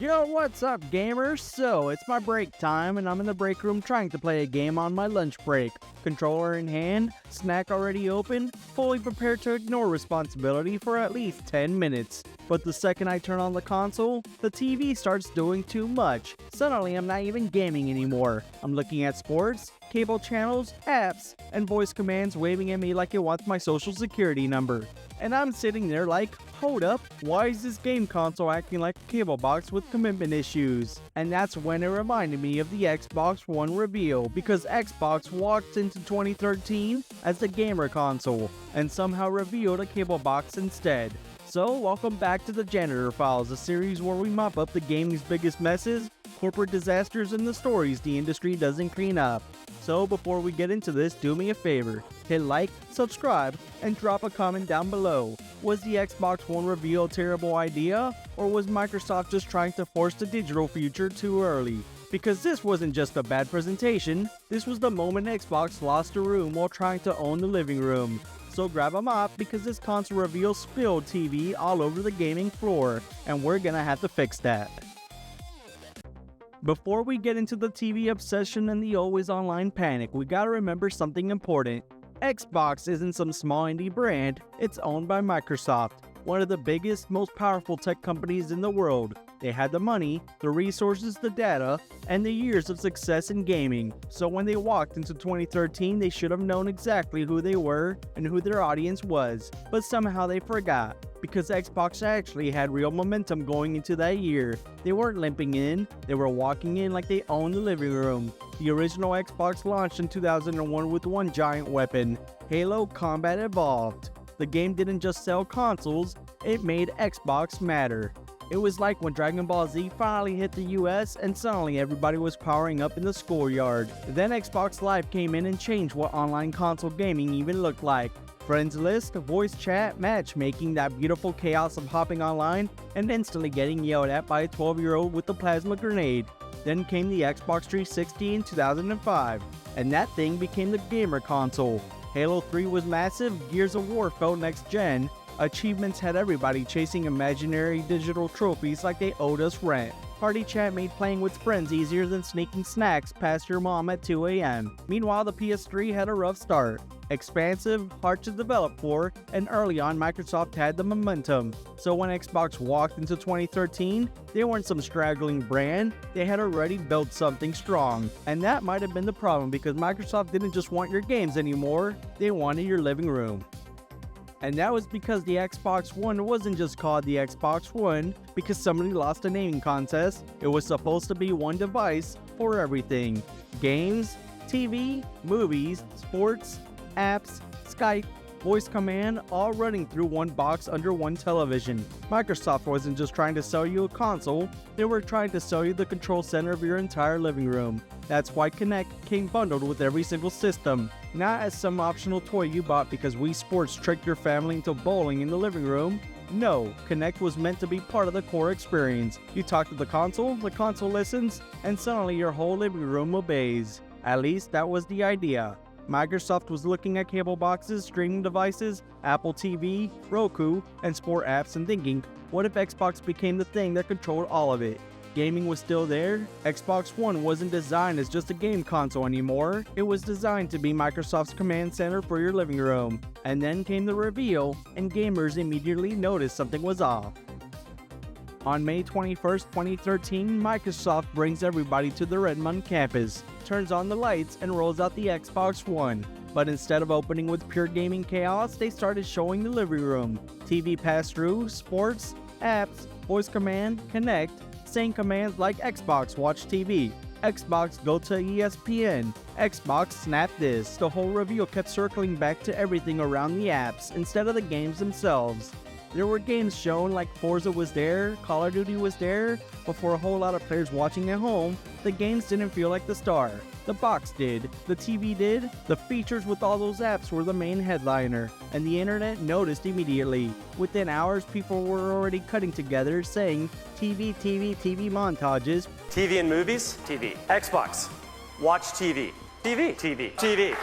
Yo, what's up, gamers? So, it's my break time, and I'm in the break room trying to play a game on my lunch break. Controller in hand, snack already open, fully prepared to ignore responsibility for at least 10 minutes. But the second I turn on the console, the TV starts doing too much. Suddenly, I'm not even gaming anymore. I'm looking at sports, cable channels, apps, and voice commands waving at me like it wants my social security number. And I'm sitting there like, hold up, why is this game console acting like a cable box with commitment issues? And that's when it reminded me of the Xbox One reveal, because Xbox walked into 2013 as the gamer console, and somehow revealed a cable box instead. So, welcome back to the Janitor Files, a series where we mop up the gaming's biggest messes, corporate disasters, and the stories the industry doesn't clean up. So before we get into this, do me a favor, hit like, subscribe, and drop a comment down below. Was the Xbox One reveal a terrible idea, or was Microsoft just trying to force the digital future too early? Because this wasn't just a bad presentation, this was the moment Xbox lost a room while trying to own the living room. So grab a mop, because this console reveal spilled TV all over the gaming floor, and we're gonna have to fix that. Before we get into the TV obsession and the always online panic, we gotta remember something important. Xbox isn't some small indie brand, it's owned by Microsoft, one of the biggest, most powerful tech companies in the world. They had the money, the resources, the data, and the years of success in gaming. So when they walked into 2013, they should have known exactly who they were and who their audience was. But somehow they forgot, because Xbox actually had real momentum going into that year. They weren't limping in, they were walking in like they owned the living room. The original Xbox launched in 2001 with one giant weapon, Halo Combat Evolved. The game didn't just sell consoles, it made Xbox matter. It was like when Dragon Ball Z finally hit the US and suddenly everybody was powering up in the schoolyard. Then Xbox Live came in and changed what online console gaming even looked like. Friends list, voice chat, matchmaking, that beautiful chaos of hopping online and instantly getting yelled at by a 12-year-old with a plasma grenade. Then came the Xbox 360 in 2005, and that thing became the gamer console. Halo 3 was massive, Gears of War felt next gen, achievements had everybody chasing imaginary digital trophies like they owed us rent. Party chat made playing with friends easier than sneaking snacks past your mom at 2 a.m. Meanwhile, the PS3 had a rough start. Expansive, hard to develop for, and early on Microsoft had the momentum. So when Xbox walked into 2013, they weren't some straggling brand, they had already built something strong. And that might have been the problem, because Microsoft didn't just want your games anymore, they wanted your living room. And that was because the Xbox One wasn't just called the Xbox One because somebody lost a naming contest. It was supposed to be one device for everything. Games, TV, movies, sports, apps, Skype, voice command, all running through one box under one television. Microsoft wasn't just trying to sell you a console, they were trying to sell you the control center of your entire living room. That's why Kinect came bundled with every single system, not as some optional toy you bought because Wii Sports tricked your family into bowling in the living room. No, Kinect was meant to be part of the core experience. You talk to the console listens, and suddenly your whole living room obeys. At least that was the idea. Microsoft was looking at cable boxes, streaming devices, Apple TV, Roku, and sport apps and thinking, what if Xbox became the thing that controlled all of it? Gaming was still there. Xbox One wasn't designed as just a game console anymore. It was designed to be Microsoft's command center for your living room. And then came the reveal, and gamers immediately noticed something was off. On May 21st, 2013, Microsoft brings everybody to the Redmond campus, turns on the lights, and rolls out the Xbox One. But instead of opening with pure gaming chaos, they started showing the living room. TV pass-through, sports, apps, voice command, Kinect, saying commands like Xbox Watch TV, Xbox Go to ESPN, Xbox Snap This. The whole reveal kept circling back to everything around the apps instead of the games themselves. There were games shown like Forza was there, Call of Duty was there, but for a whole lot of players watching at home, the games didn't feel like the star. The box did, the TV did, the features with all those apps were the main headliner, and the internet noticed immediately. Within hours, people were already cutting together saying TV, TV, TV montages. TV and movies? TV. Xbox. Watch TV. TV. TV. TV.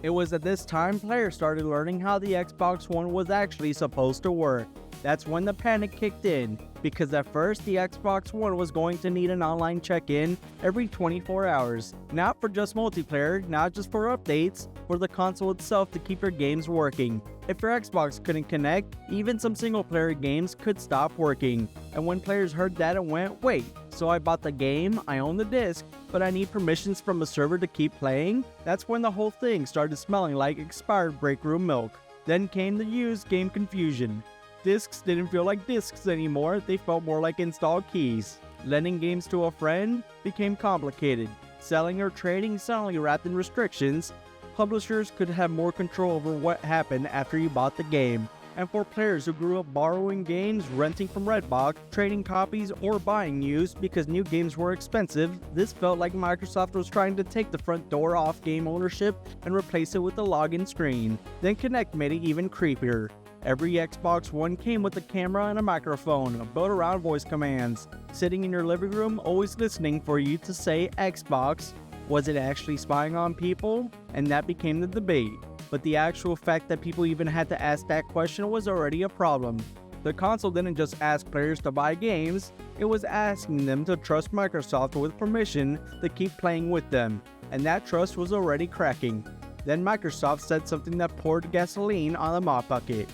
It was at this time players started learning how the Xbox One was actually supposed to work. That's when the panic kicked in, because at first the Xbox One was going to need an online check-in every 24 hours. Not for just multiplayer, not just for updates, for the console itself to keep your games working. If your Xbox couldn't connect, even some single-player games could stop working. And when players heard that, it went, wait, so I bought the game, I own the disc, but I need permissions from a server to keep playing? That's when the whole thing started smelling like expired breakroom milk. Then came the used game confusion. Discs didn't feel like discs anymore, they felt more like installed keys. Lending games to a friend became complicated. Selling or trading suddenly wrapped in restrictions. Publishers could have more control over what happened after you bought the game. And for players who grew up borrowing games, renting from Redbox, trading copies, or buying used because new games were expensive, this felt like Microsoft was trying to take the front door off game ownership and replace it with a login screen. Then Kinect made it even creepier. Every Xbox One came with a camera and a microphone, built around voice commands. Sitting in your living room, always listening for you to say Xbox. Was it actually spying on people? And that became the debate. But the actual fact that people even had to ask that question was already a problem. The console didn't just ask players to buy games, it was asking them to trust Microsoft with permission to keep playing with them. And that trust was already cracking. Then Microsoft said something that poured gasoline on the mop bucket.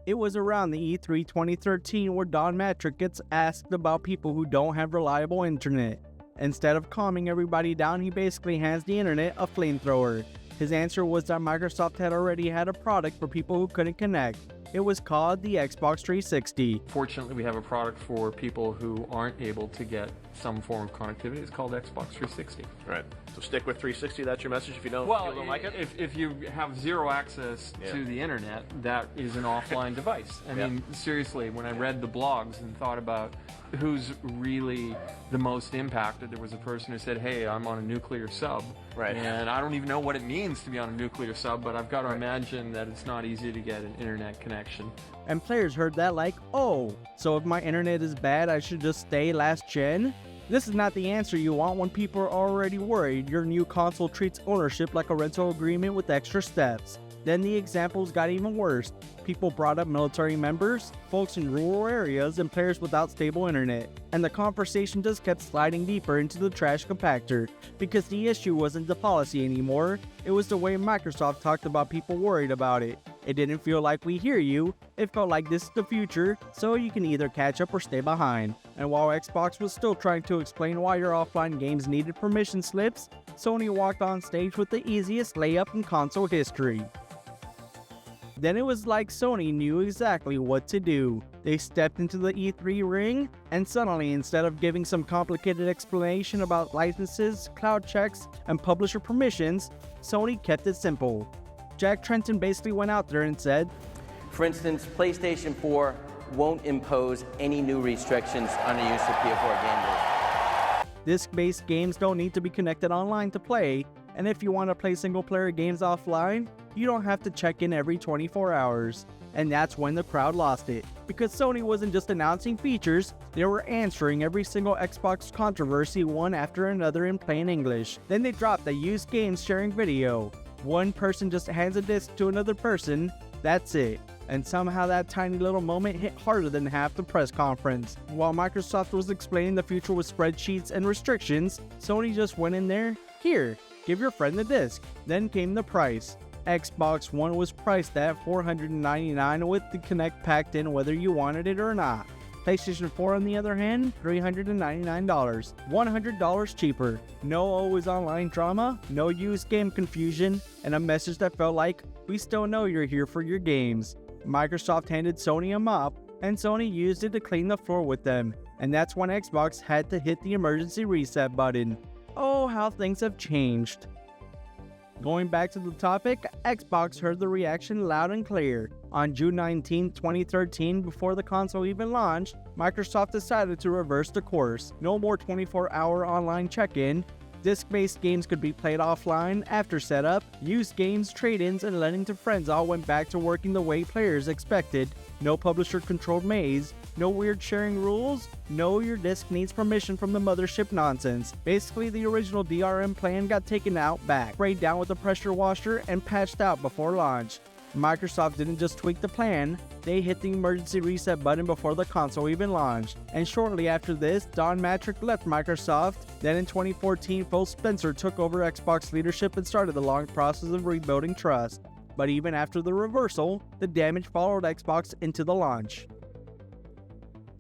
It was around the E3 2013 where Don Matrick gets asked about people who don't have reliable internet. Instead of calming everybody down, he basically hands the internet a flamethrower. His answer was that Microsoft had already had a product for people who couldn't connect. It was called the Xbox 360. Fortunately, we have a product for people who aren't able to get some form of connectivity. It's called Xbox 360. Right. So stick with 360. That's your message if you don't like it? If you have zero access to the internet, that is an offline device. I mean, seriously, when I read the blogs and thought about who's really the most impacted, there was a person who said, hey, I'm on a nuclear sub. Right. And I don't even know what it means to be on a nuclear sub, but I've got to imagine that it's not easy to get an internet connection. And players heard that like, oh, so if my internet is bad, I should just stay last gen? This is not the answer you want when people are already worried your new console treats ownership like a rental agreement with extra steps. Then the examples got even worse. People brought up military members, folks in rural areas, and players without stable internet. And the conversation just kept sliding deeper into the trash compactor, because the issue wasn't the policy anymore, it was the way Microsoft talked about people worried about it. It didn't feel like we hear you, it felt like this is the future, so you can either catch up or stay behind. And while Xbox was still trying to explain why your offline games needed permission slips, Sony walked on stage with the easiest layup in console history. Then it was like Sony knew exactly what to do. They stepped into the E3 ring, and suddenly, instead of giving some complicated explanation about licenses, cloud checks, and publisher permissions, Sony kept it simple. Jack Tretton basically went out there and said, for instance, PlayStation 4 won't impose any new restrictions on the use of PS4 gamers. Disc-based games don't need to be connected online to play, and if you want to play single-player games offline, you don't have to check in every 24 hours. And that's when the crowd lost it, because Sony wasn't just announcing features, they were answering every single Xbox controversy one after another in plain English. Then they dropped the used games sharing video. One person just hands a disc to another person, that's it. And somehow that tiny little moment hit harder than half the press conference. While Microsoft was explaining the future with spreadsheets and restrictions, Sony just went in there, here, give your friend the disc. Then came the price. Xbox One was priced at $499 with the Kinect packed in whether you wanted it or not. PlayStation 4 on the other hand, $399, $100 cheaper. No always online drama, no used game confusion, and a message that felt like, we still know you're here for your games. Microsoft handed Sony a mop, and Sony used it to clean the floor with them, and that's when Xbox had to hit the emergency reset button. Oh, how things have changed. Going back to the topic, Xbox heard the reaction loud and clear. On June 19, 2013, before the console even launched, Microsoft decided to reverse the course. No more 24-hour online check-in. Disc-based games could be played offline after setup. Used games, trade-ins, and lending to friends all went back to working the way players expected. No publisher-controlled maze. No weird sharing rules, no your disk needs permission from the mothership nonsense. Basically, the original DRM plan got taken out back, sprayed down with a pressure washer, and patched out before launch. Microsoft didn't just tweak the plan, they hit the emergency reset button before the console even launched. And shortly after this, Don Matrick left Microsoft. Then in 2014, Phil Spencer took over Xbox leadership and started the long process of rebuilding trust. But even after the reversal, the damage followed Xbox into the launch.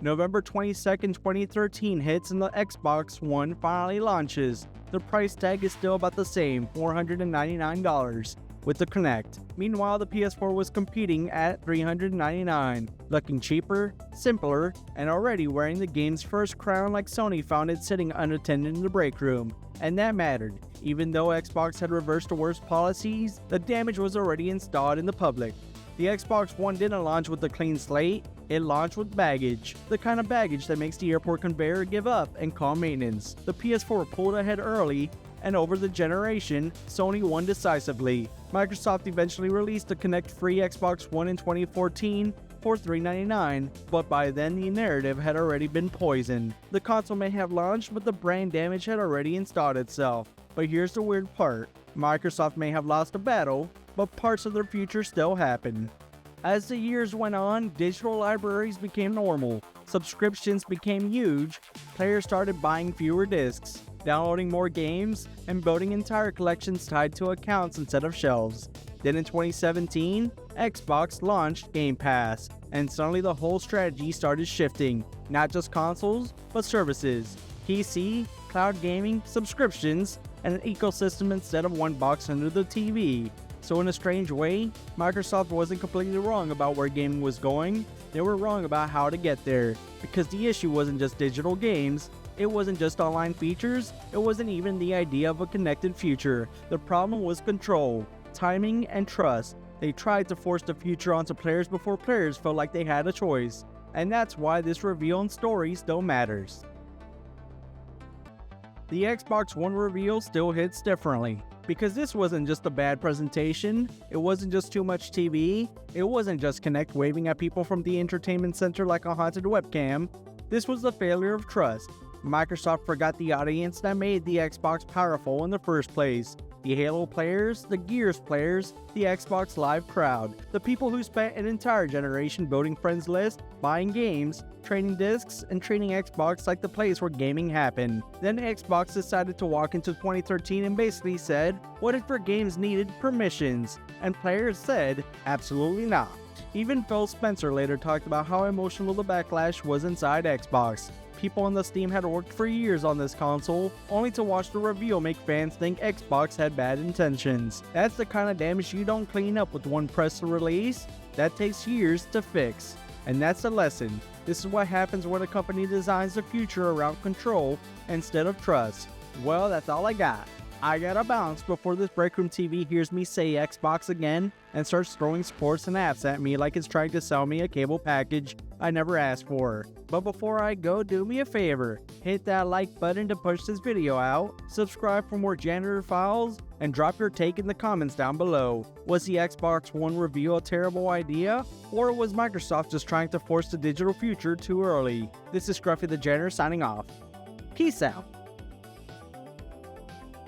November 22nd, 2013 hits and the Xbox One finally launches. The price tag is still about the same, $499, with the Kinect. Meanwhile, the PS4 was competing at $399, looking cheaper, simpler, and already wearing the game's first crown like Sony found it sitting unattended in the break room. And that mattered. Even though Xbox had reversed the worst policies, the damage was already installed in the public. The Xbox One didn't launch with a clean slate, it launched with baggage. The kind of baggage that makes the airport conveyor give up and call maintenance. The PS4 pulled ahead early, and over the generation, Sony won decisively. Microsoft eventually released the Kinect-free Xbox One in 2014 for $399, but by then the narrative had already been poisoned. The console may have launched, but the brand damage had already installed itself. But here's the weird part. Microsoft may have lost a battle, but parts of their future still happen. As the years went on, digital libraries became normal, subscriptions became huge, players started buying fewer discs, downloading more games, and building entire collections tied to accounts instead of shelves. Then in 2017, Xbox launched Game Pass, and suddenly the whole strategy started shifting, not just consoles, but services, PC, cloud gaming, subscriptions, and an ecosystem instead of one box under the TV. So in a strange way, Microsoft wasn't completely wrong about where gaming was going, they were wrong about how to get there. Because the issue wasn't just digital games, it wasn't just online features, it wasn't even the idea of a connected future. The problem was control, timing, and trust. They tried to force the future onto players before players felt like they had a choice. And that's why this reveal and story still matters. The Xbox One reveal still hits differently. Because this wasn't just a bad presentation, it wasn't just too much TV, it wasn't just Kinect waving at people from the entertainment center like a haunted webcam. This was the failure of trust. Microsoft forgot the audience that made the Xbox powerful in the first place. The Halo players, the Gears players, the Xbox Live crowd, the people who spent an entire generation building friends lists, buying games, trading discs, and treating Xbox like the place where gaming happened. Then Xbox decided to walk into 2013 and basically said, what if your games needed permissions? And players said, absolutely not. Even Phil Spencer later talked about how emotional the backlash was inside Xbox. People on the Steam had worked for years on this console, only to watch the reveal make fans think Xbox had bad intentions. That's the kind of damage you don't clean up with one press release. That takes years to fix. And that's the lesson. This is what happens when a company designs the future around control instead of trust. Well, that's all I got. I gotta bounce before this Breakroom TV hears me say Xbox again and starts throwing sports and apps at me like it's trying to sell me a cable package I never asked for. But before I go, do me a favor. Hit that like button to push this video out, subscribe for more Janitor files, and drop your take in the comments down below. Was the Xbox One reveal a terrible idea? Or was Microsoft just trying to force the digital future too early? This is Scruffy the Janitor signing off. Peace out.